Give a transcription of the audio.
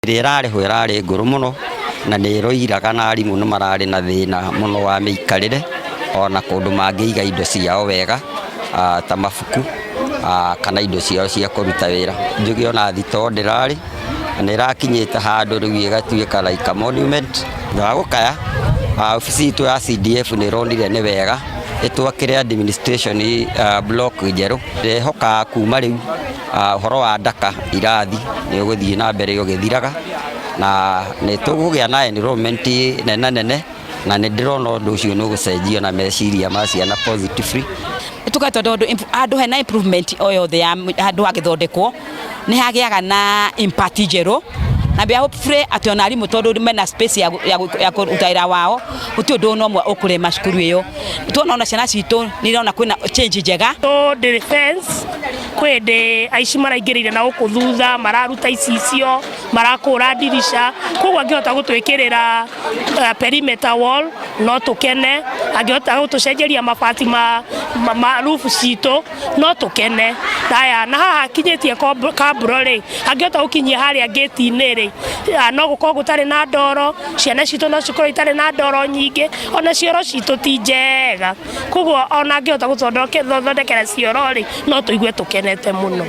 rĩrarĩho ĩrarĩ ngũrũ mũno na nĩ roiraga na arimũ nĩ mararĩ na thĩna mũno wa mĩikarĩre ona kũndũ mangĩiga indo ciao wega ta mabuku kana indo ciao cia kũruta wĩra. Njũgĩ ona thitoo ndĩrarĩ nĩ ĩrakinyĩte handũ rĩu ĩgatuĩka like a monument. Thutha wa gũkaya obici itũ ya CDF nĩ ĩronire nĩ wega ĩtwakĩre administration block njerũ. Ndĩrehoka kuma rĩu ũhoro wa ndaka irathi nĩ ũgũthiĩ na mbere ũgĩthiraga na nĩ tũgũgĩa na enrollment nene na nĩ ndĩrona ũndũ ũcio nĩ ũgũcenjia na meciria ma ciana positively. Tugatwa andũ hena improvement o yothe ya andũ agĩthondekwo nĩ hagĩaga na impact njerũ na bia hopefully atĩ ona arimũ tondũ mena space ya kũrutaĩra wao gũtirĩ ũndũ no ũmwe ũkũrema cukuru ĩyo. Tuona ona ciana citũ nĩ irona kwĩna change njega. Defense kwende aici maraingĩrĩire na gũkũ thutha mararuta icicio marakũra dirisha koguo angĩhota gũtwĩkĩrĩra perimeter wall no tũkene, angĩhota gũtũcenjeria mabati ma roof citũ no tũkene. Haya na haha kinyĩtie kamburo rĩ angĩhota gũkinyia harĩa gate-inĩ rĩ no gũkorwo gũtarĩ na ndoro, ciana citũ no cikorwo itarĩ na ndoro nyingĩ, ona cioro citũ ti njega, koguo ona angĩhota gũthondekera cioro rĩ no tũigue tũkenete mũno.